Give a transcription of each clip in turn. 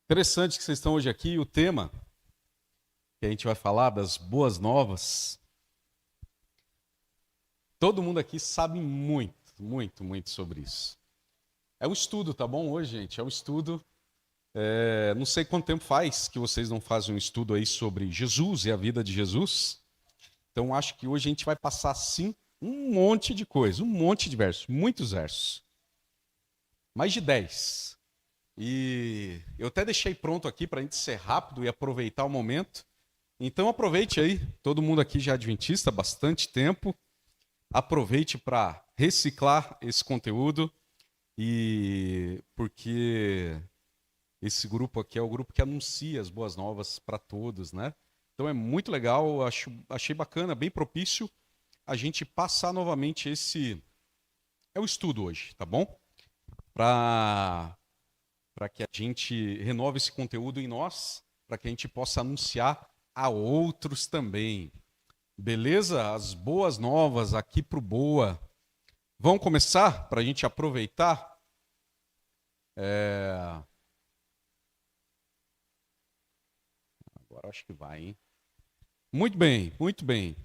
Interessante que vocês estão hoje aqui. O tema que a gente vai falar das boas novas. Todo mundo aqui sabe muito sobre isso. É um estudo, tá bom? Hoje, gente, é um estudo. Não sei quanto tempo faz que vocês não fazem um estudo aí sobre Jesus e a vida de Jesus. Então, acho que hoje a gente vai passar, sim, um monte de coisa, um monte de versos, muitos versos. Mais de 10. E eu até deixei pronto aqui para a gente ser rápido e aproveitar o momento. Então aproveite aí, todo mundo aqui já é adventista há bastante tempo. Aproveite para reciclar esse conteúdo e porque esse grupo aqui é o grupo que anuncia as boas novas para todos, né? Então é muito legal, achei bacana, bem propício a gente passar novamente esse o estudo hoje, tá bom? Para que a gente renove esse conteúdo em nós, para que a gente possa anunciar a outros também. Beleza? As boas novas aqui pro Boa. Vamos começar para a gente aproveitar? Agora acho que vai, hein? Muito bem, muito bem.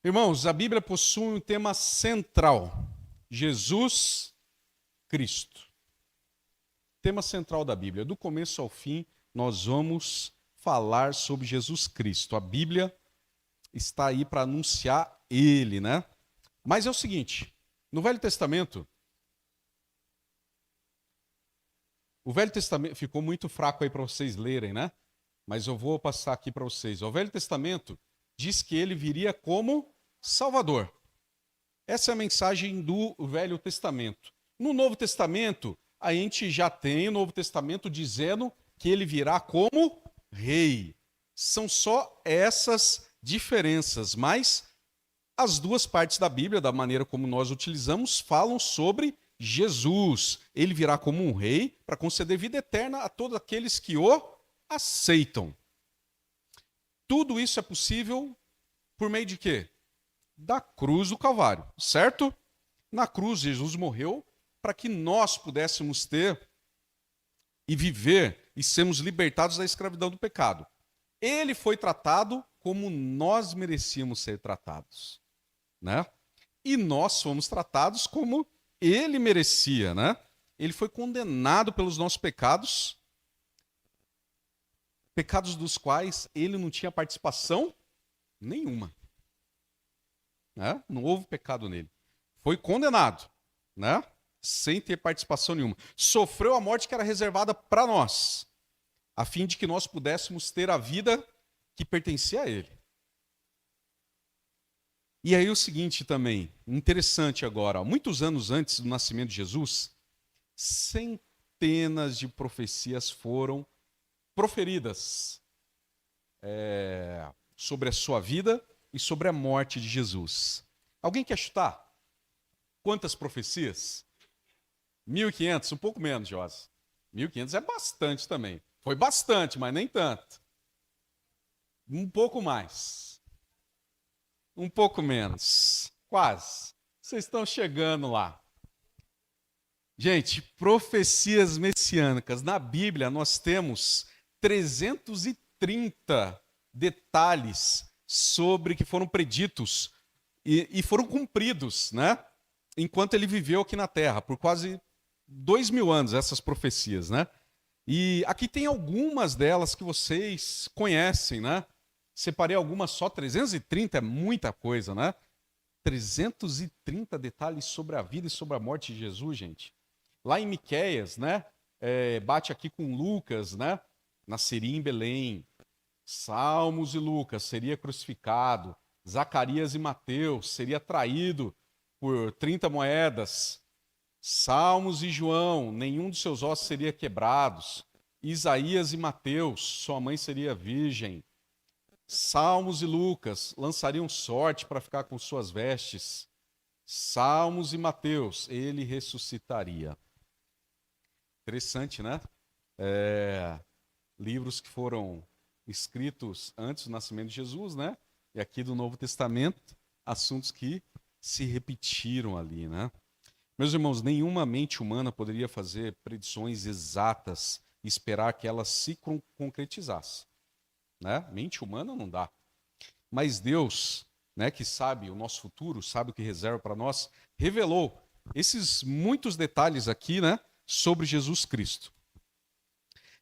Irmãos, a Bíblia possui um tema central: Jesus Cristo. Tema central da Bíblia. Do começo ao fim, nós vamos falar sobre Jesus Cristo. A Bíblia está aí para anunciar Ele, né? Mas é o seguinte, no Velho Testamento, o Velho Testamento ficou muito fraco aí para vocês lerem, né? Mas eu vou passar aqui para vocês. O Velho Testamento diz que ele viria como Salvador. Essa é a mensagem do Velho Testamento. No Novo Testamento, a gente já tem o Novo Testamento dizendo que ele virá como rei. São só essas diferenças, mas as duas partes da Bíblia, da maneira como nós utilizamos, falam sobre Jesus. Ele virá como um rei para conceder vida eterna a todos aqueles que o aceitam. Tudo isso é possível por meio de quê? Da cruz do Calvário, certo? Na cruz, Jesus morreu para que nós pudéssemos ter e viver e sermos libertados da escravidão do pecado. Ele foi tratado como nós merecíamos ser tratados, né? E nós fomos tratados como ele merecia, né? Ele foi condenado pelos nossos pecados, pecados dos quais ele não tinha participação nenhuma, né? Não houve pecado nele. Foi condenado, né? Sem ter participação nenhuma. Sofreu a morte que era reservada para nós, a fim de que nós pudéssemos ter a vida que pertencia a ele. E aí o seguinte também, interessante agora, muitos anos antes do nascimento de Jesus, centenas de profecias foram proferidas sobre a sua vida e sobre a morte de Jesus. Alguém quer chutar? Quantas profecias? 1.500, um pouco menos, Josi. 1.500 é bastante também. Foi bastante, mas nem tanto. Um pouco mais. Um pouco menos. Quase. Vocês estão chegando lá. Gente, profecias messiânicas. Na Bíblia nós temos 330 detalhes sobre que foram preditos e foram cumpridos, né? Enquanto ele viveu aqui na Terra, por quase 2.000 anos, essas profecias, né? E aqui tem algumas delas que vocês conhecem, né? Separei algumas só, 330 é muita coisa, né? 330 detalhes sobre a vida e sobre a morte de Jesus, gente. Lá em Miqueias, né? Bate aqui com Lucas, né? Nasceria em Belém. Salmos e Lucas, seria crucificado. Zacarias e Mateus, seria traído por 30 moedas. Salmos e João, nenhum dos seus ossos seria quebrados. Isaías e Mateus, sua mãe seria virgem. Salmos e Lucas lançariam sorte para ficar com suas vestes. Salmos e Mateus, ele ressuscitaria. Interessante, né? Livros que foram escritos antes do nascimento de Jesus, né? E aqui do Novo Testamento, assuntos que se repetiram ali, né? Meus irmãos, nenhuma mente humana poderia fazer predições exatas e esperar que ela se concretizasse, né? Mente humana não dá. Mas Deus, né, que sabe o nosso futuro, sabe o que reserva para nós, revelou esses muitos detalhes aqui, né, sobre Jesus Cristo.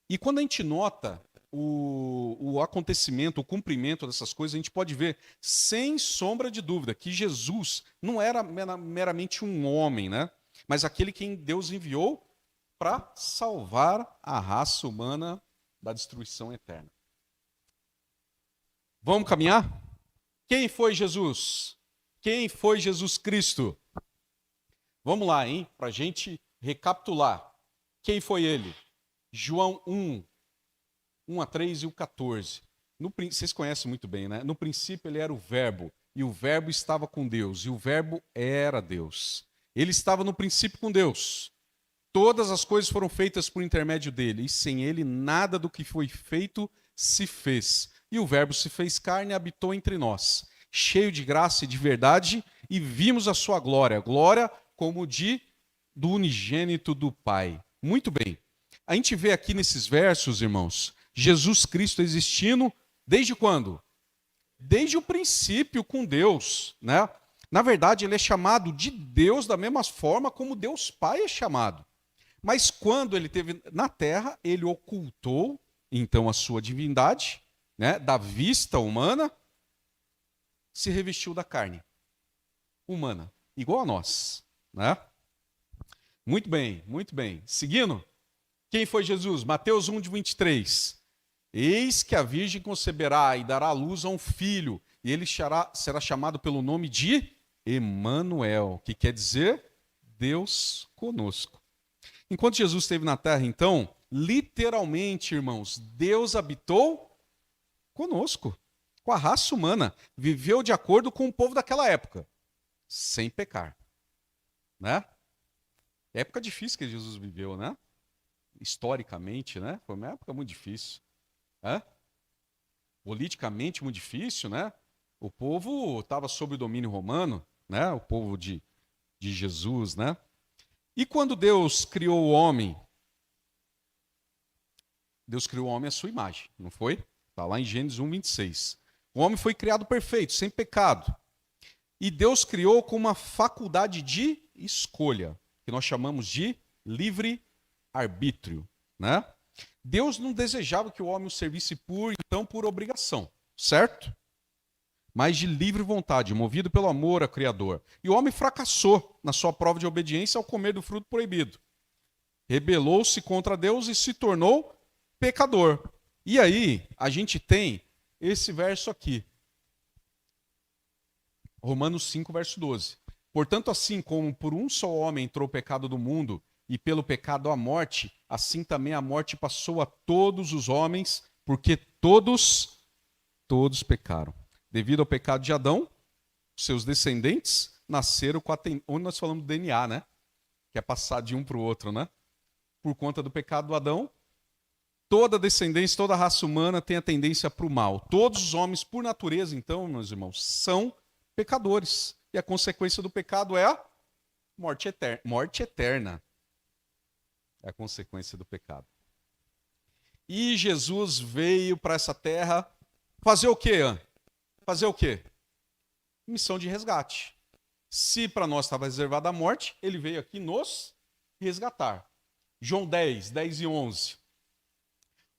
E quando a gente nota o acontecimento, o cumprimento dessas coisas, a gente pode ver, sem sombra de dúvida, que Jesus não era meramente um homem, né? Mas aquele quem Deus enviou para salvar a raça humana da destruição eterna. Vamos caminhar? Quem foi Jesus? Quem foi Jesus Cristo? Vamos lá, hein? Para a gente recapitular. Quem foi ele? João 1, 1 a 3 e o 14. Vocês conhecem muito bem, né? No princípio ele era o Verbo, e o Verbo estava com Deus, e o Verbo era Deus. Ele estava no princípio com Deus. Todas as coisas foram feitas por intermédio dele, e sem ele nada do que foi feito se fez. E o Verbo se fez carne e habitou entre nós, cheio de graça e de verdade, e vimos a sua glória, glória como do unigênito do Pai. Muito bem. A gente vê aqui nesses versos, irmãos, Jesus Cristo existindo desde quando? Desde o princípio com Deus, né? Na verdade, ele é chamado de Deus da mesma forma como Deus Pai é chamado. Mas quando ele esteve na terra, ele ocultou, então, a sua divindade, né, da vista humana, se revestiu da carne humana, igual a nós, né? Muito bem, muito bem. Seguindo, quem foi Jesus? Mateus 1, de 23. Eis que a virgem conceberá e dará à luz a um filho, e ele será chamado pelo nome de Emanuel, que quer dizer Deus conosco. Enquanto Jesus esteve na terra, então, literalmente, irmãos, Deus habitou conosco, com a raça humana, viveu de acordo com o povo daquela época, sem pecar, né? Época difícil que Jesus viveu, né? Historicamente, né? Foi uma época muito difícil, né? Politicamente muito difícil, né? O povo estava sob o domínio romano, né? O povo de Jesus, né? E quando Deus criou o homem, Deus criou o homem à sua imagem, não foi? Está lá em Gênesis 1, 26. O homem foi criado perfeito, sem pecado. E Deus criou com uma faculdade de escolha, que nós chamamos de livre-arbítrio, né? Deus não desejava que o homem o servisse por obrigação, certo? Mas de livre vontade, movido pelo amor ao Criador. E o homem fracassou na sua prova de obediência ao comer do fruto proibido. Rebelou-se contra Deus e se tornou pecador. E aí, a gente tem esse verso aqui. Romanos 5, verso 12. Portanto, assim como por um só homem entrou o pecado do mundo, e pelo pecado a morte, assim também a morte passou a todos os homens, porque todos pecaram. Devido ao pecado de Adão, seus descendentes nasceram com onde nós falamos do DNA, né? Que é passar de um para o outro, né? Por conta do pecado do Adão, toda descendência, toda raça humana tem a tendência para o mal. Todos os homens, por natureza, então, meus irmãos, são pecadores. E a consequência do pecado é a morte eterna. Morte eterna é a consequência do pecado. E Jesus veio para essa terra fazer o quê? Fazer o quê? Missão de resgate. Se para nós estava reservada a morte, ele veio aqui nos resgatar. João 10, 10 e 11.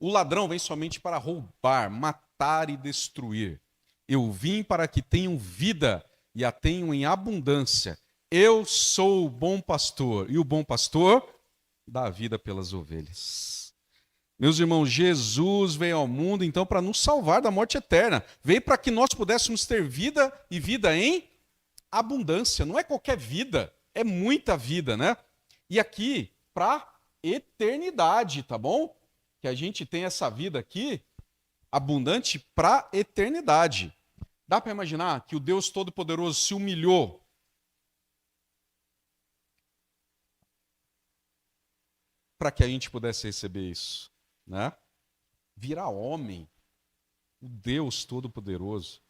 O ladrão vem somente para roubar, matar e destruir. Eu vim para que tenham vida e a tenham em abundância. Eu sou o bom pastor, e o bom pastor dá a vida pelas ovelhas. Meus irmãos, Jesus veio ao mundo, então, para nos salvar da morte eterna. Veio para que nós pudéssemos ter vida e vida em abundância. Não é qualquer vida, é muita vida, né? E aqui, para eternidade, tá bom? Que a gente tem essa vida aqui, abundante para eternidade. Dá para imaginar que o Deus Todo-Poderoso se humilhou para que a gente pudesse receber isso, né? Virar homem, o Deus Todo-Poderoso,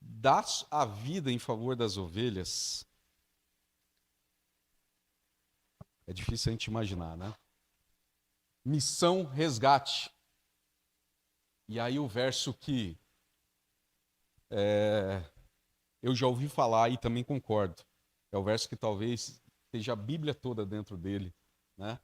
dá a vida em favor das ovelhas. É difícil a gente imaginar, né? Missão resgate. E aí o verso que eu já ouvi falar e também concordo. É o verso que talvez esteja a Bíblia toda dentro dele, né?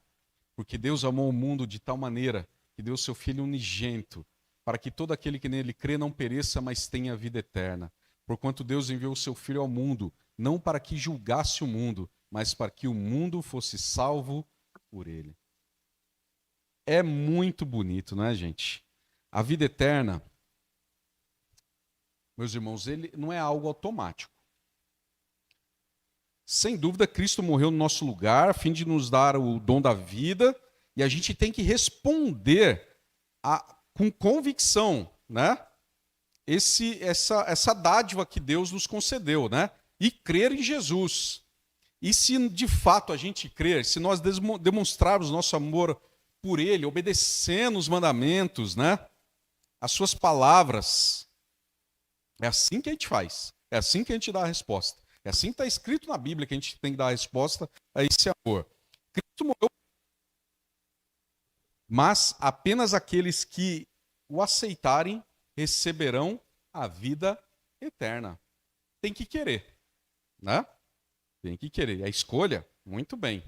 Porque Deus amou o mundo de tal maneira que deu seu Filho unigênito, para que todo aquele que nele crê não pereça, mas tenha vida eterna. Porquanto Deus enviou o seu Filho ao mundo, não para que julgasse o mundo, mas para que o mundo fosse salvo por ele. É muito bonito, não é, gente? A vida eterna, meus irmãos, ele não é algo automático. Sem dúvida, Cristo morreu no nosso lugar, a fim de nos dar o dom da vida, e a gente tem que responder com convicção, né? Essa dádiva que Deus nos concedeu, né? E crer em Jesus. E se de fato a gente crer, se nós demonstrarmos nosso amor por Ele, obedecendo os mandamentos, né? As suas palavras, é assim que a gente faz. É assim que a gente dá a resposta. É assim que está escrito na Bíblia que a gente tem que dar a resposta a esse amor. Cristo morreu, mas apenas aqueles que o aceitarem receberão a vida eterna. Tem que querer, né? Tem que querer. A escolha, muito bem.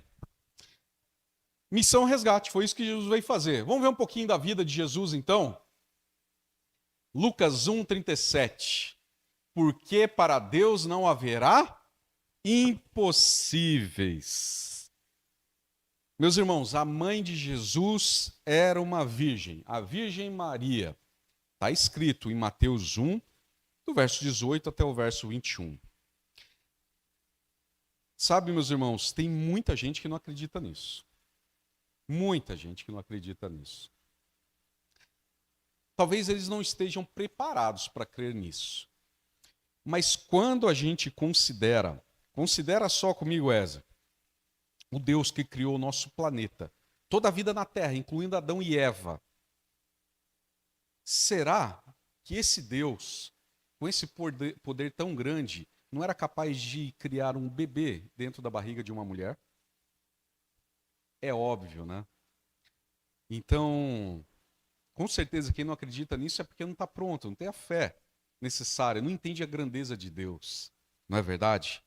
Missão resgate, foi isso que Jesus veio fazer. Vamos ver um pouquinho da vida de Jesus, então? Lucas 1:37. Porque para Deus não haverá impossíveis. Meus irmãos, a mãe de Jesus era uma virgem, a Virgem Maria. Está escrito em Mateus 1, do verso 18 até o verso 21. Sabe, meus irmãos, tem muita gente que não acredita nisso. Muita gente que não acredita nisso. Talvez eles não estejam preparados para crer nisso. Mas quando a gente considera só comigo, Eza, o Deus que criou o nosso planeta, toda a vida na Terra, incluindo Adão e Eva, será que esse Deus, com esse poder tão grande, não era capaz de criar um bebê dentro da barriga de uma mulher? É óbvio, né? Então, com certeza, quem não acredita nisso é porque não está pronto, não tem a fé necessária, não entende a grandeza de Deus. Não é verdade?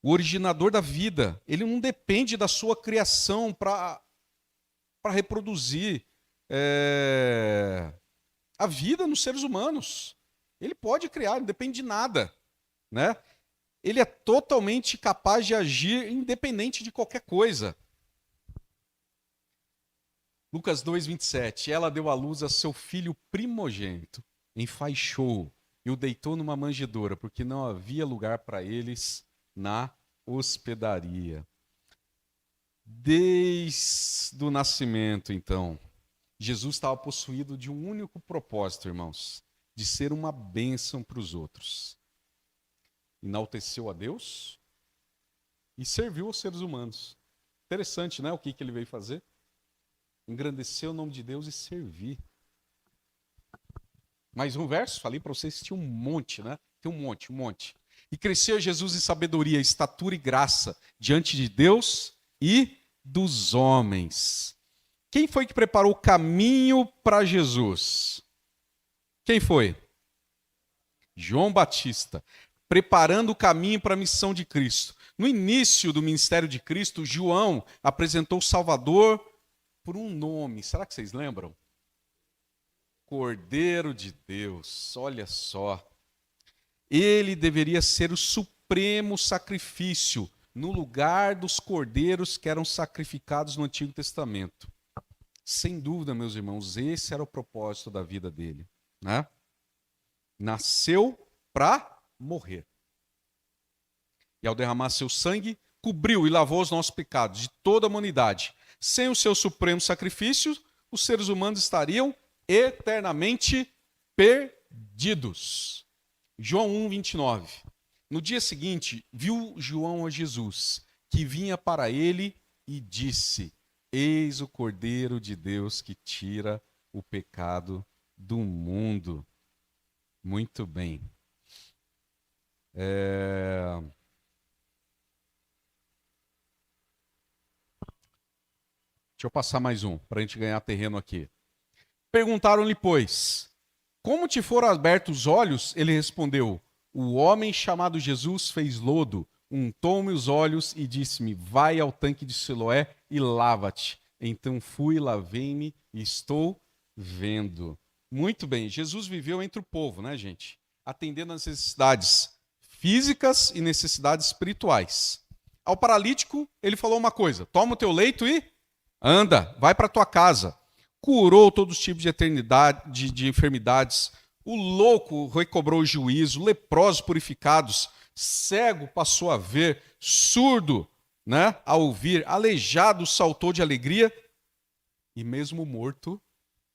O originador da vida, ele não depende da sua criação para reproduzir a vida nos seres humanos. Ele pode criar, não depende de nada, né? Ele é totalmente capaz de agir independente de qualquer coisa. Lucas 2:27. Ela deu à luz a seu filho primogênito, enfaixou e o deitou numa manjedoura, porque não havia lugar para eles na hospedaria. Desde o nascimento, então, Jesus estava possuído de um único propósito, irmãos, de ser uma bênção para os outros. Enalteceu a Deus e serviu aos seres humanos. Interessante, né? O que ele veio fazer? Engrandecer o nome de Deus e servir. Mais um verso, falei para vocês que tinha um monte, né? Tem um monte. E cresceu Jesus em sabedoria, estatura e graça diante de Deus e dos homens. Quem foi que preparou o caminho para Jesus? Quem foi? João Batista, preparando o caminho para a missão de Cristo. No início do ministério de Cristo, João apresentou o Salvador por um nome. Será que vocês lembram? Cordeiro de Deus, olha só. Ele deveria ser o supremo sacrifício no lugar dos cordeiros que eram sacrificados no Antigo Testamento. Sem dúvida, meus irmãos, esse era o propósito da vida dele, né? Nasceu para morrer. E ao derramar seu sangue, cobriu e lavou os nossos pecados de toda a humanidade. Sem o seu supremo sacrifício, os seres humanos estariam eternamente perdidos. João 1:29. No dia seguinte, viu João a Jesus, que vinha para ele e disse: Eis o Cordeiro de Deus que tira o pecado do mundo. Muito bem. Deixa eu passar mais um, para a gente ganhar terreno aqui. Perguntaram-lhe, pois, como te foram abertos os olhos? Ele respondeu, o homem chamado Jesus fez lodo, untou-me os olhos e disse-me, vai ao tanque de Siloé e lava-te. Então fui, lavei-me e estou vendo. Muito bem, Jesus viveu entre o povo, né, gente? Atendendo às necessidades físicas e necessidades espirituais. Ao paralítico, ele falou uma coisa, toma o teu leito e anda, vai para tua casa. Curou todos os tipos de enfermidades. O louco recobrou o juízo, leprosos purificados, cego passou a ver, surdo, né, a ouvir, aleijado saltou de alegria e mesmo morto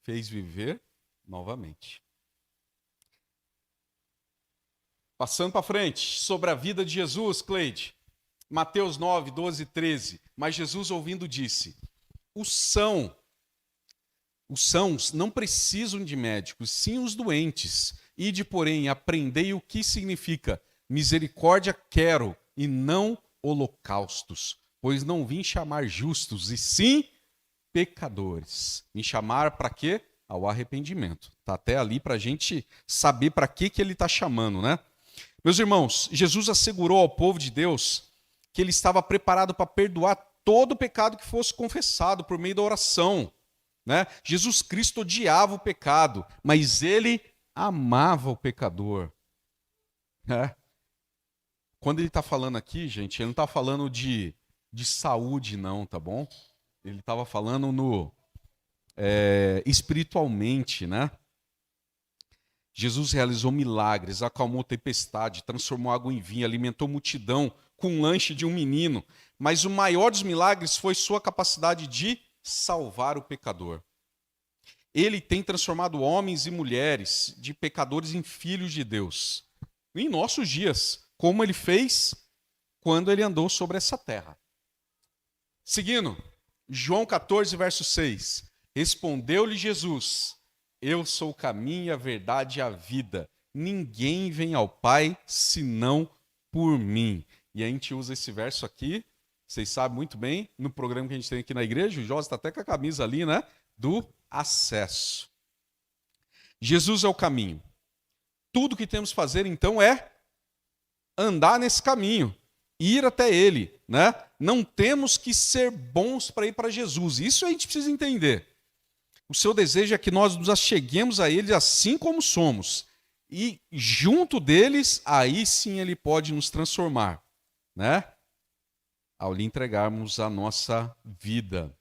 fez viver novamente. Passando para frente, sobre a vida de Jesus, Cleide, Mateus 9, 12 e 13. Mas Jesus, ouvindo, disse, os sãos não precisam de médicos, sim os doentes. Ide, porém, aprendei o que significa misericórdia quero e não holocaustos, pois não vim chamar justos, e sim pecadores. Vim chamar para quê? Ao arrependimento. Está até ali para a gente saber para que ele está chamando, né? Meus irmãos, Jesus assegurou ao povo de Deus que ele estava preparado para perdoar todo o pecado que fosse confessado por meio da oração. Né? Jesus Cristo odiava o pecado, mas ele amava o pecador. Né? Quando ele está falando aqui, gente, ele não está falando de saúde, não, tá bom? Ele estava falando espiritualmente, né? Jesus realizou milagres, acalmou tempestade, transformou água em vinho, alimentou multidão com um lanche de um menino. Mas o maior dos milagres foi sua capacidade de salvar o pecador. Ele tem transformado homens e mulheres de pecadores em filhos de Deus. Em nossos dias, como ele fez quando ele andou sobre essa terra. Seguindo, João 14, verso 6. Respondeu-lhe Jesus, eu sou o caminho, a verdade e a vida. Ninguém vem ao Pai senão por mim. E a gente usa esse verso aqui, vocês sabem muito bem, no programa que a gente tem aqui na igreja, o Jó está até com a camisa ali, né? Do acesso. Jesus é o caminho. Tudo que temos que fazer, então, é andar nesse caminho, ir até ele, né? Não temos que ser bons para ir para Jesus. Isso a gente precisa entender. O seu desejo é que nós nos acheguemos a ele assim como somos. E junto deles, aí sim ele pode nos transformar, né? Ao lhe entregarmos a nossa vida.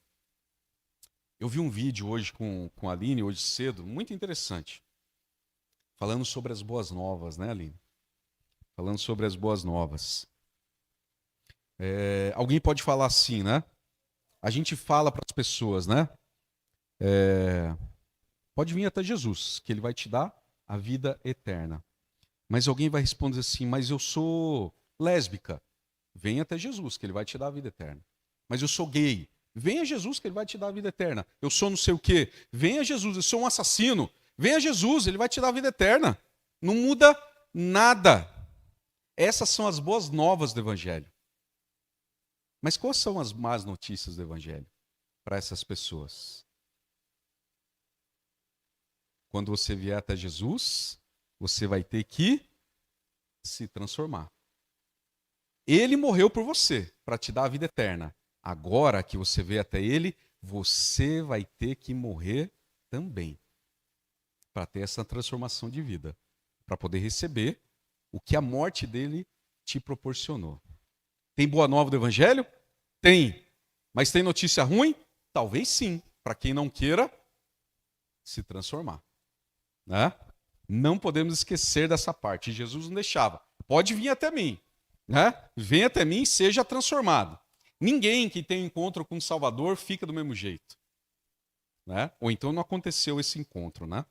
Eu vi um vídeo hoje com a Aline, hoje cedo, muito interessante. Falando sobre as boas novas, né, Aline? Falando sobre as boas novas. Alguém pode falar assim, né? A gente fala para as pessoas, né? Pode vir até Jesus, que ele vai te dar a vida eterna. Mas alguém vai responder assim, mas eu sou lésbica. Venha até Jesus, que ele vai te dar a vida eterna. Mas eu sou gay. Venha a Jesus, que ele vai te dar a vida eterna. Eu sou não sei o quê. Venha a Jesus, eu sou um assassino. Venha a Jesus, ele vai te dar a vida eterna. Não muda nada. Essas são as boas novas do Evangelho. Mas quais são as más notícias do Evangelho para essas pessoas? Quando você vier até Jesus, você vai ter que se transformar. Ele morreu por você, para te dar a vida eterna. Agora que você veio até ele, você vai ter que morrer também. Para ter essa transformação de vida. Para poder receber o que a morte dele te proporcionou. Tem boa nova do Evangelho? Tem. Mas tem notícia ruim? Talvez sim. Para quem não queira se transformar. Né? Não podemos esquecer dessa parte. Jesus não deixava. Pode vir até mim. Né? Venha até mim e seja transformado. Ninguém que tem encontro com o Salvador fica do mesmo jeito. Né? Ou então não aconteceu esse encontro. Né?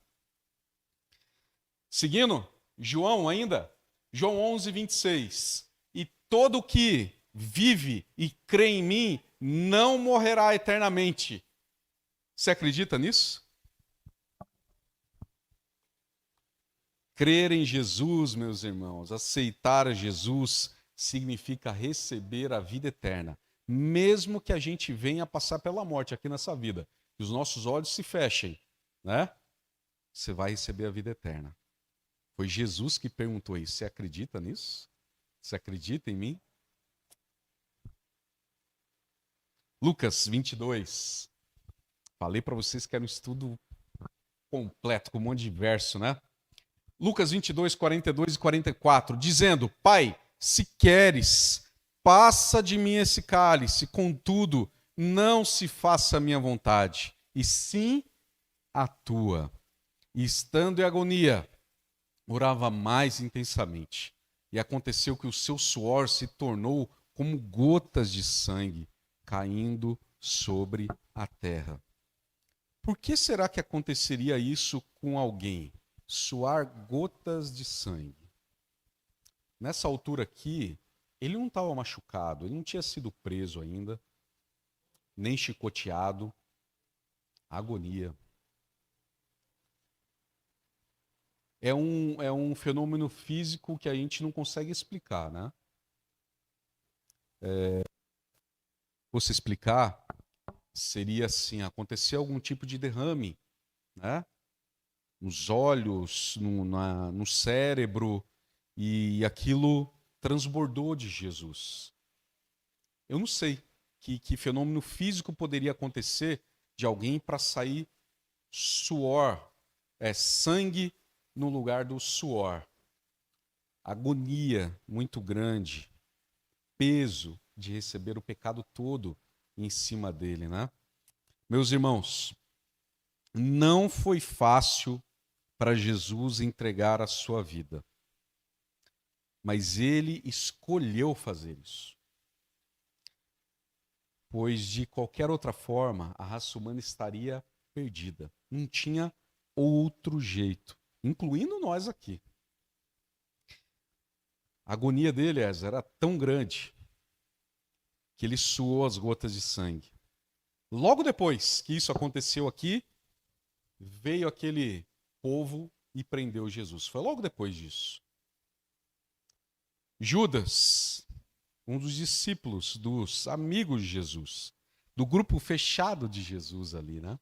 Seguindo, João ainda, João 11, 26. E todo que vive e crê em mim não morrerá eternamente. Você acredita nisso? Crer em Jesus, meus irmãos, aceitar a Jesus, significa receber a vida eterna. mesmo que a gente venha passar pela morte aqui nessa vida, que os nossos olhos se fechem, né? Você vai receber a vida eterna. Foi Jesus que perguntou isso. Você acredita nisso? Você acredita em mim? Lucas 22. Falei para vocês que era um estudo completo, com um monte de verso, né? Lucas 22, 42 e 44, dizendo: Pai, se queres, passa de mim esse cálice, contudo, não se faça a minha vontade, e sim a tua. E estando em agonia, orava mais intensamente. E aconteceu que o seu suor se tornou como gotas de sangue caindo sobre a terra. Por que será que aconteceria isso com alguém? Suar gotas de sangue. Nessa altura aqui, ele não estava machucado, ele não tinha sido preso ainda, nem chicoteado. Agonia. É um fenômeno físico que a gente não consegue explicar, né? Fosse explicar, seria assim, acontecer algum tipo de derrame, né? Nos olhos, no cérebro, e aquilo transbordou de Jesus. Eu não sei que fenômeno físico poderia acontecer de alguém para sair suor, sangue no lugar do suor. Agonia muito grande, peso de receber o pecado todo em cima dele, né? Meus irmãos, não foi fácil para Jesus entregar a sua vida, mas ele escolheu fazer isso. Pois de qualquer outra forma, a raça humana estaria perdida. Não tinha outro jeito, incluindo nós aqui. A agonia dele, era tão grande que ele suou as gotas de sangue. Logo depois que isso aconteceu aqui, veio aquele povo e prendeu Jesus. Foi logo depois disso. Judas, um dos discípulos, dos amigos de Jesus, do grupo fechado de Jesus ali, né?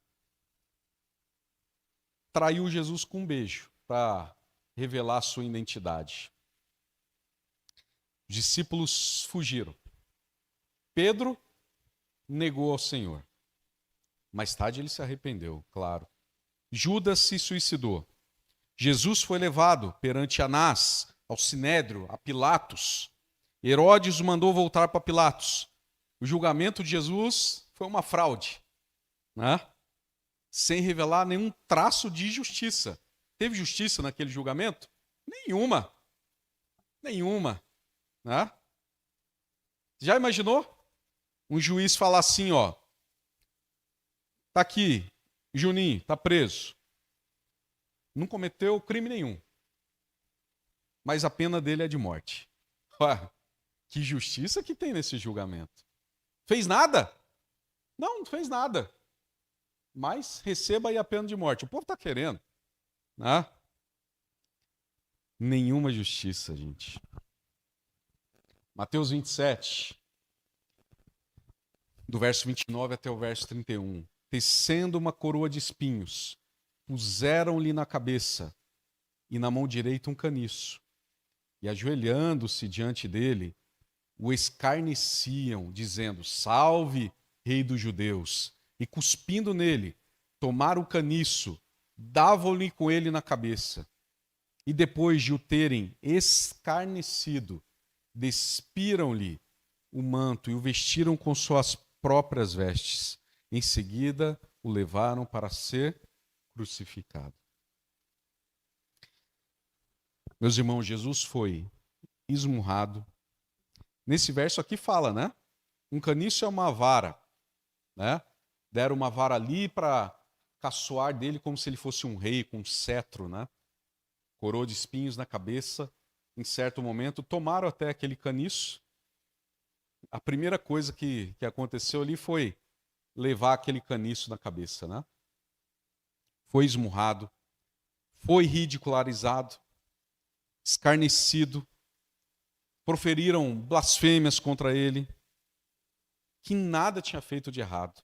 Traiu Jesus com um beijo para revelar a sua identidade. Os discípulos fugiram. Pedro negou ao Senhor. Mais tarde ele se arrependeu, claro. Judas se suicidou. Jesus foi levado perante Anás, ao Sinédrio, a Pilatos. Herodes o mandou voltar para Pilatos. O julgamento de Jesus foi uma fraude, né? Sem revelar nenhum traço de justiça. Teve justiça naquele julgamento? Nenhuma. Nenhuma. Né? Já imaginou? Um juiz falar assim, ó, tá aqui, Juninho, tá preso. Não cometeu crime nenhum. Mas a pena dele é de morte. Ué, que justiça que tem nesse julgamento. Fez nada? Não fez nada. Mas receba aí a pena de morte. O povo está querendo. Né? Nenhuma justiça, gente. Mateus 27, do verso 29 até o verso 31. Tecendo uma coroa de espinhos, puseram-lhe na cabeça e na mão direita um caniço. E ajoelhando-se diante dele, o escarneciam, dizendo: Salve, rei dos judeus! E cuspindo nele, tomaram o caniço, davam-lhe com ele na cabeça. E depois de o terem escarnecido, despiram-lhe o manto e o vestiram com suas próprias vestes. Em seguida, o levaram para ser crucificado. Meus irmãos, Jesus foi esmurrado. Nesse verso aqui fala, né? Um caniço é uma vara, né? Deram uma vara ali para caçoar dele como se ele fosse um rei com um cetro, né? Coroa de espinhos na cabeça. Em certo momento, tomaram até aquele caniço. A primeira coisa que aconteceu ali foi levar aquele caniço na cabeça, né? Foi esmurrado, foi ridicularizado, escarnecido, proferiram blasfêmias contra ele, que nada tinha feito de errado.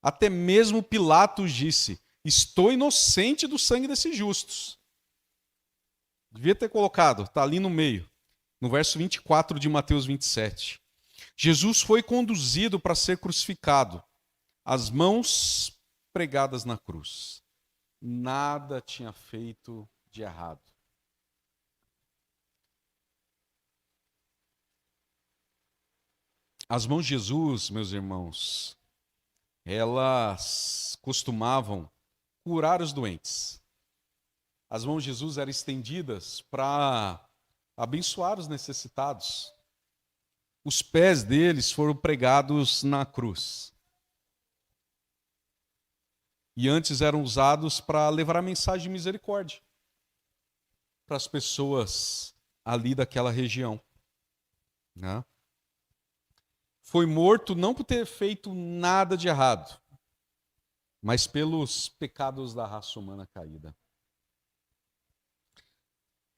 Até mesmo Pilatos disse: estou inocente do sangue desses justos. Devia ter colocado, está ali no meio, no verso 24 de Mateus 27. Jesus foi conduzido para ser crucificado, as mãos pregadas na cruz. Nada tinha feito de errado. As mãos de Jesus, meus irmãos, elas costumavam curar os doentes. As mãos de Jesus eram estendidas para abençoar os necessitados. Os pés deles foram pregados na cruz. E antes eram usados para levar a mensagem de misericórdia para as pessoas ali daquela região, né? Foi morto não por ter feito nada de errado, mas pelos pecados da raça humana caída.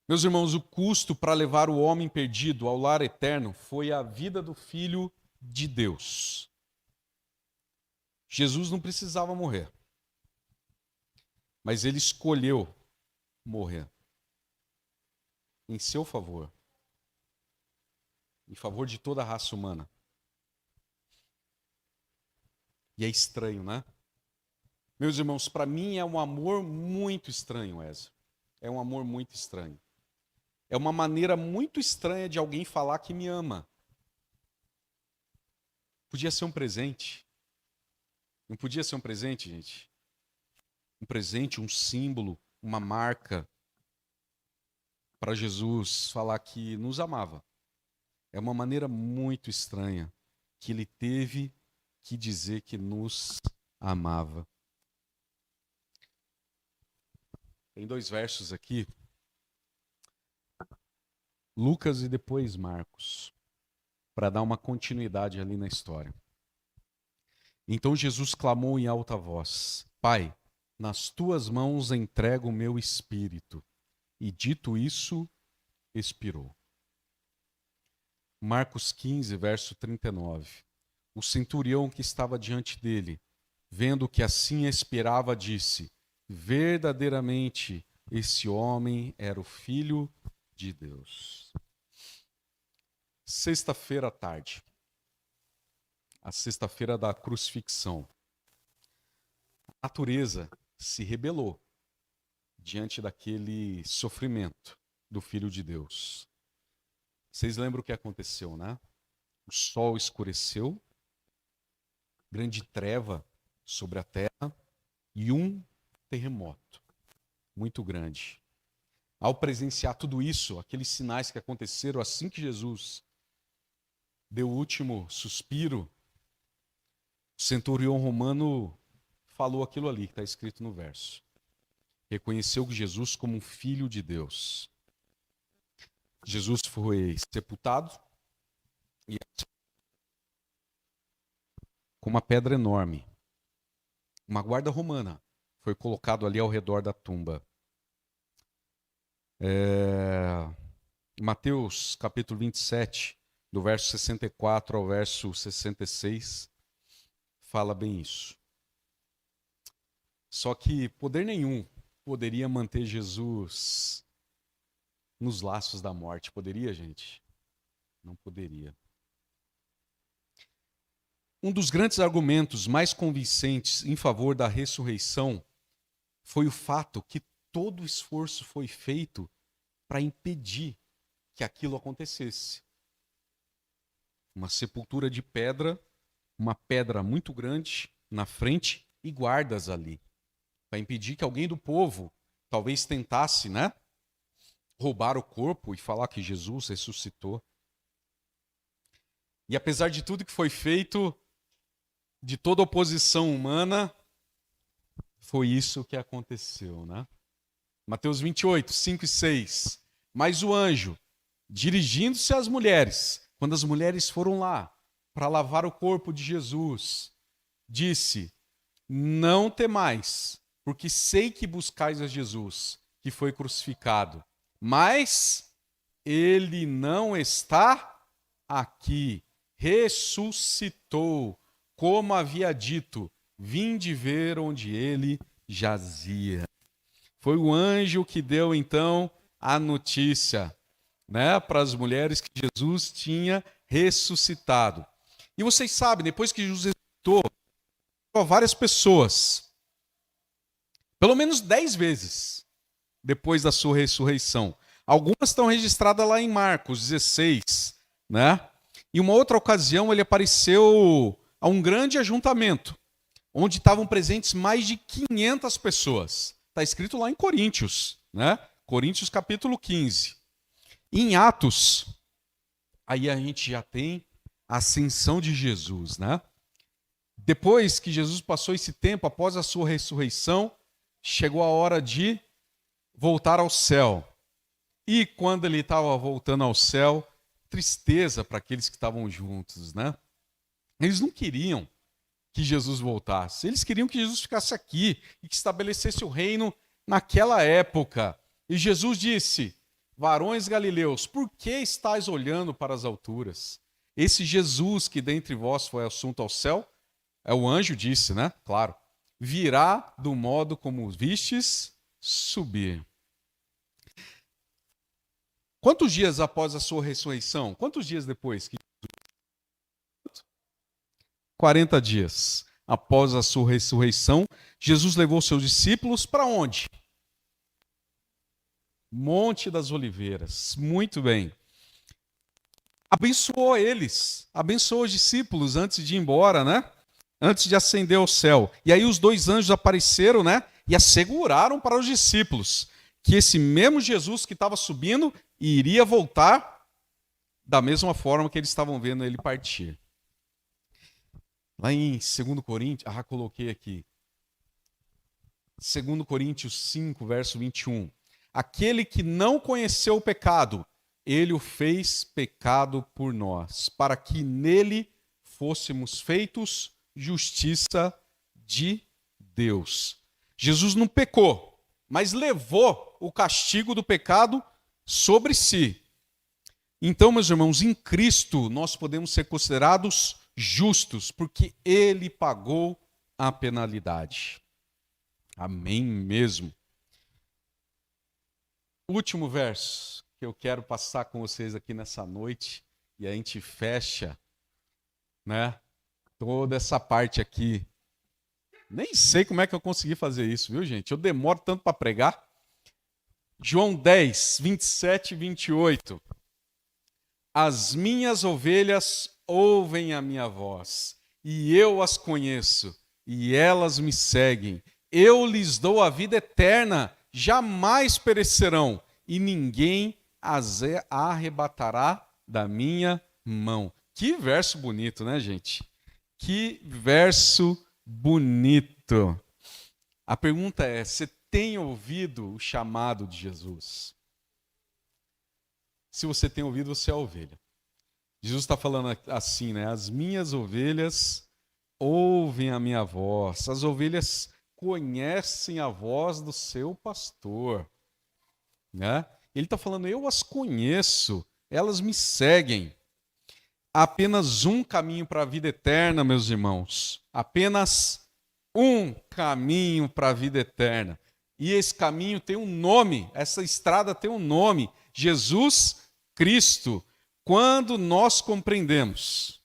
Meus irmãos, o custo para levar o homem perdido ao lar eterno foi a vida do Filho de Deus. Jesus não precisava morrer, mas ele escolheu morrer em seu favor, em favor de toda a raça humana. E é estranho, né? Meus irmãos, para mim é um amor muito estranho, Ezra. É um amor muito estranho. É uma maneira muito estranha de alguém falar que me ama. Podia ser um presente. Não podia ser um presente, gente? Um presente, um símbolo, uma marca para Jesus falar que nos amava. É uma maneira muito estranha que ele teve que dizer que nos amava. Tem 2 versos aqui, Lucas e depois Marcos, para dar uma continuidade ali na história. Então Jesus clamou em alta voz: Pai, nas tuas mãos entrego o meu espírito. E dito isso, expirou. Marcos 15, verso 39. O centurião que estava diante dele, vendo que assim expirava, disse: verdadeiramente esse homem era o Filho de Deus. Sexta-feira à tarde, a sexta-feira da crucifixão, a natureza se rebelou diante daquele sofrimento do Filho de Deus. Vocês lembram o que aconteceu, né? O sol escureceu, grande treva sobre a terra e um terremoto muito grande. Ao presenciar tudo isso, aqueles sinais que aconteceram assim que Jesus deu o último suspiro, o centurião romano falou aquilo ali que está escrito no verso. Reconheceu Jesus como um filho de Deus. Jesus foi sepultado e com uma pedra enorme. Uma guarda romana foi colocado ali ao redor da tumba. Mateus capítulo 27, do verso 64 ao verso 66, fala bem isso. Só que poder nenhum poderia manter Jesus nos laços da morte. Poderia, gente? Não poderia. Um dos grandes argumentos mais convincentes em favor da ressurreição foi o fato que todo o esforço foi feito para impedir que aquilo acontecesse. Uma sepultura de pedra, uma pedra muito grande na frente e guardas ali, para impedir que alguém do povo talvez tentasse, né, roubar o corpo e falar que Jesus ressuscitou. E apesar de tudo que foi feito, de toda oposição humana, foi isso que aconteceu, né? Mateus 28, 5 e 6. Mas o anjo, dirigindo-se às mulheres, quando as mulheres foram lá para lavar o corpo de Jesus, disse: não temais, porque sei que buscais a Jesus, que foi crucificado, mas ele não está aqui, ressuscitou, como havia dito, vinde ver onde ele jazia. Foi o anjo que deu, então, a notícia, né, para as mulheres que Jesus tinha ressuscitado. E vocês sabem, depois que Jesus ressuscitou, várias pessoas, pelo menos 10 vezes, depois da sua ressurreição. Algumas estão registradas lá em Marcos 16, né? Em uma outra ocasião, ele apareceu a um grande ajuntamento, onde estavam presentes mais de 500 pessoas. Está escrito lá em Coríntios, né? Coríntios capítulo 15. Em Atos, aí a gente já tem a ascensão de Jesus, né? Depois que Jesus passou esse tempo, após a sua ressurreição, chegou a hora de voltar ao céu. E quando ele estava voltando ao céu, tristeza para aqueles que estavam juntos, né? Eles não queriam que Jesus voltasse. Eles queriam que Jesus ficasse aqui e que estabelecesse o reino naquela época. E Jesus disse: varões galileus, por que estáis olhando para as alturas? Esse Jesus que dentre vós foi assunto ao céu, o anjo disse, né? Claro. Virá do modo como vistes subir. Quantos dias após a sua ressurreição? Quantos dias depois? 40 dias após a sua ressurreição, Jesus levou seus discípulos para onde? Monte das Oliveiras. Muito bem. Abençoou eles, abençoou os discípulos antes de ir embora, né? Antes de ascender ao céu. E aí os dois anjos apareceram, né? E asseguraram para os discípulos que esse mesmo Jesus que estava subindo iria voltar da mesma forma que eles estavam vendo ele partir. Lá em 2 Coríntios, coloquei aqui. 2 Coríntios 5, verso 21. Aquele que não conheceu o pecado, ele o fez pecado por nós, para que nele fôssemos feitos justiça de Deus. Jesus não pecou, mas levou o castigo do pecado sobre si. Então, meus irmãos, em Cristo nós podemos ser considerados justos, porque ele pagou a penalidade. Amém mesmo. Último verso que eu quero passar com vocês aqui nessa noite, e a gente fecha, né, toda essa parte aqui. Nem sei como é que eu consegui fazer isso, viu, gente? Eu demoro tanto para pregar. João 10, 27 e 28. As minhas ovelhas ouvem a minha voz, e eu as conheço, e elas me seguem. Eu lhes dou a vida eterna, jamais perecerão, e ninguém as arrebatará da minha mão. Que verso bonito, né, gente? Que verso bonito. A pergunta é: você tem ouvido o chamado de Jesus? Se você tem ouvido, você é a ovelha. Jesus está falando assim, né? As minhas ovelhas ouvem a minha voz. As ovelhas conhecem a voz do seu pastor, né? Ele está falando: eu as conheço, elas me seguem. Há apenas um caminho para a vida eterna, meus irmãos. Apenas um caminho para a vida eterna. E esse caminho tem um nome, essa estrada tem um nome: Jesus Cristo. Quando nós compreendemos,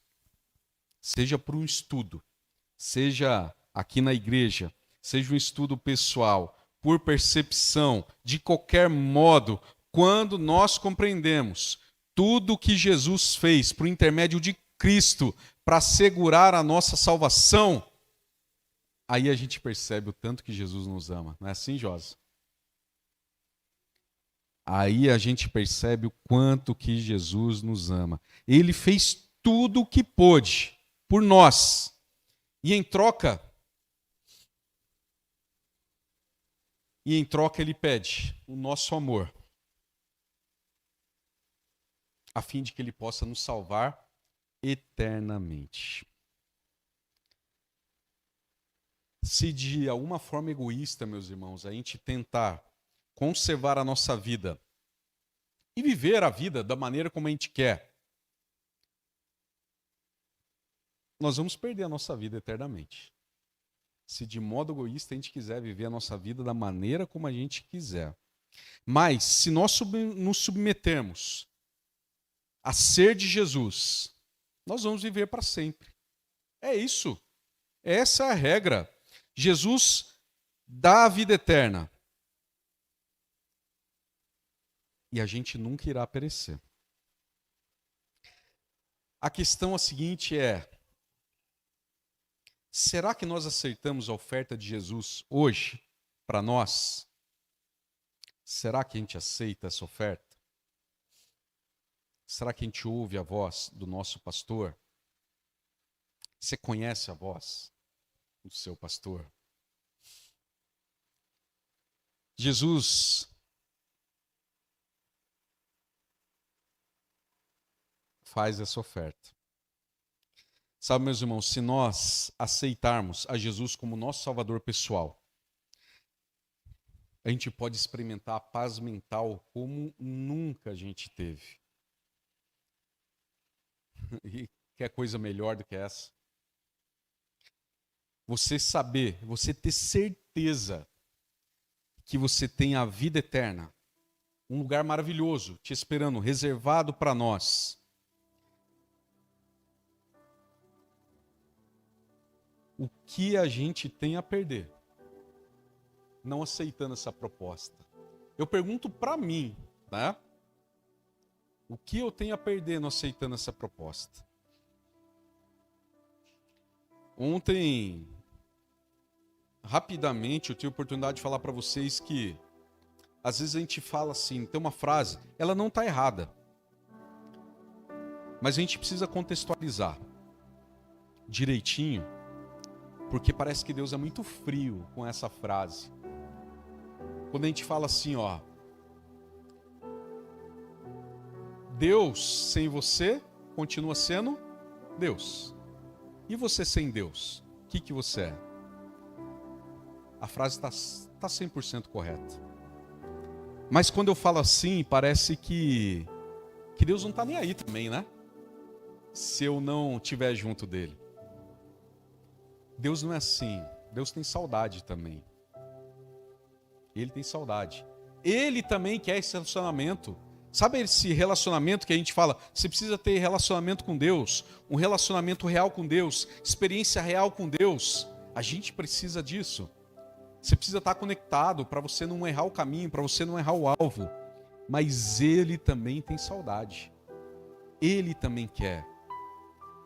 seja por um estudo, seja aqui na igreja, seja um estudo pessoal, por percepção, de qualquer modo, quando nós compreendemos tudo o que Jesus fez por intermédio de Cristo para assegurar a nossa salvação, aí a gente percebe o tanto que Jesus nos ama. Não é assim, Josa? Aí a gente percebe o quanto que Jesus nos ama. Ele fez tudo o que pôde por nós. E em troca ele pede o nosso amor, a fim de que ele possa nos salvar eternamente. Se de alguma forma egoísta, meus irmãos, a gente tentar conservar a nossa vida e viver a vida da maneira como a gente quer, nós vamos perder a nossa vida eternamente. Se de modo egoísta a gente quiser viver a nossa vida da maneira como a gente quiser. Mas, se nós nos submetermos a ser de Jesus, nós vamos viver para sempre. É isso. Essa é a regra. Jesus dá a vida eterna. E a gente nunca irá perecer. A questão a seguinte é: será que nós aceitamos a oferta de Jesus hoje para nós? Será que a gente aceita essa oferta? Será que a gente ouve a voz do nosso pastor? Você conhece a voz do seu pastor? Jesus faz essa oferta. Sabe, meus irmãos, se nós aceitarmos a Jesus como nosso Salvador pessoal, a gente pode experimentar a paz mental como nunca a gente teve. E quer coisa melhor do que essa? Você saber, você ter certeza que você tem a vida eterna, um lugar maravilhoso te esperando, reservado para nós. O que a gente tem a perder não aceitando essa proposta? Eu pergunto para mim, tá? O que eu tenho a perder não aceitando essa proposta? Ontem, rapidamente, eu tive a oportunidade de falar para vocês que às vezes a gente fala assim, tem uma frase, ela não está errada, mas a gente precisa contextualizar direitinho, porque parece que Deus é muito frio com essa frase. Quando a gente fala assim, ó, Deus sem você continua sendo Deus. E você sem Deus? O que você é? A frase está 100% correta. Mas quando eu falo assim, parece que Deus não está nem aí também, né? Se eu não estiver junto dele. Deus não é assim. Deus tem saudade também. Ele tem saudade. Ele também quer esse relacionamento. Sabe esse relacionamento que a gente fala? Você precisa ter relacionamento com Deus, um relacionamento real com Deus, experiência real com Deus. A gente precisa disso. Você precisa estar conectado para você não errar o caminho, para você não errar o alvo. Mas Ele também tem saudade. Ele também quer.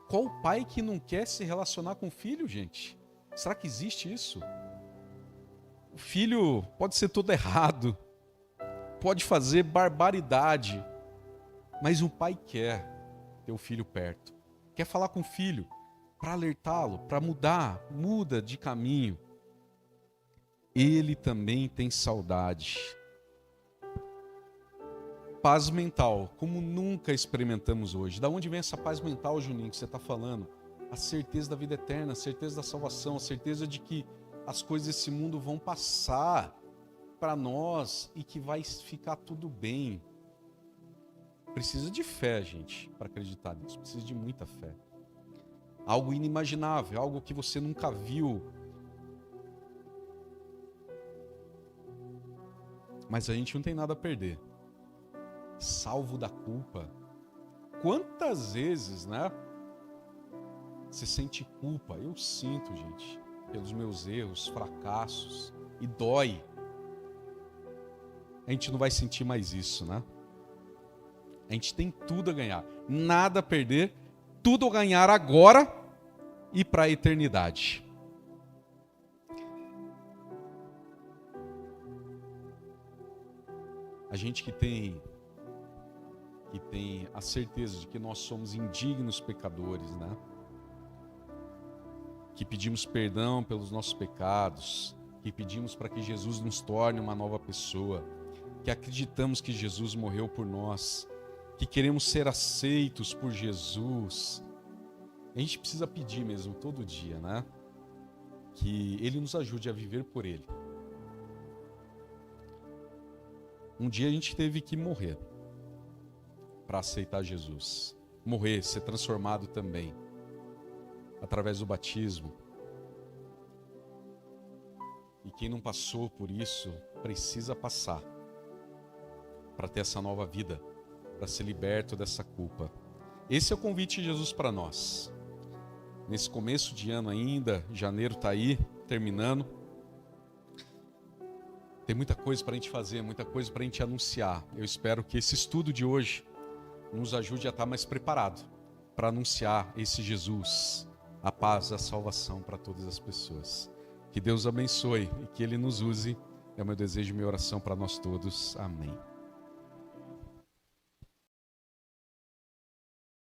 Qual pai que não quer se relacionar com o filho, gente? Será que existe isso? O filho pode ser todo errado, pode fazer barbaridade, mas o pai quer ter o filho perto, quer falar com o filho para alertá-lo, para muda de caminho. Ele também tem saudade. Paz mental, como nunca experimentamos hoje. Da onde vem essa paz mental, Juninho, que você está falando? A certeza da vida eterna, a certeza da salvação, a certeza de que as coisas desse mundo vão passar para nós e que vai ficar tudo bem. Precisa de fé, gente, para acreditar nisso. Precisa de muita fé. Algo inimaginável, algo que você nunca viu. Mas a gente não tem nada a perder. Salvo da culpa. Quantas vezes, né? Você sente culpa? Eu sinto, gente, pelos meus erros, fracassos, e dói. A gente não vai sentir mais isso, né? A gente tem tudo a ganhar, nada a perder, tudo a ganhar agora e para a eternidade. A gente que tem a certeza de que nós somos indignos pecadores, né? Que pedimos perdão pelos nossos pecados, que pedimos para que Jesus nos torne uma nova pessoa, que acreditamos que Jesus morreu por nós, que queremos ser aceitos por Jesus. A gente precisa pedir mesmo todo dia, né? Que Ele nos ajude a viver por Ele. Um dia a gente teve que morrer para aceitar Jesus. Morrer, ser transformado também. através do batismo. E quem não passou por isso, precisa passar para ter essa nova vida, para ser liberto dessa culpa. Esse é o convite de Jesus para nós. Nesse começo de ano ainda, janeiro está aí, terminando. Tem muita coisa para a gente fazer, muita coisa para a gente anunciar. Eu espero que esse estudo de hoje nos ajude a estar mais preparado para anunciar esse Jesus, a paz, a salvação para todas as pessoas. Que Deus abençoe e que Ele nos use. É o meu desejo e minha oração para nós todos. Amém.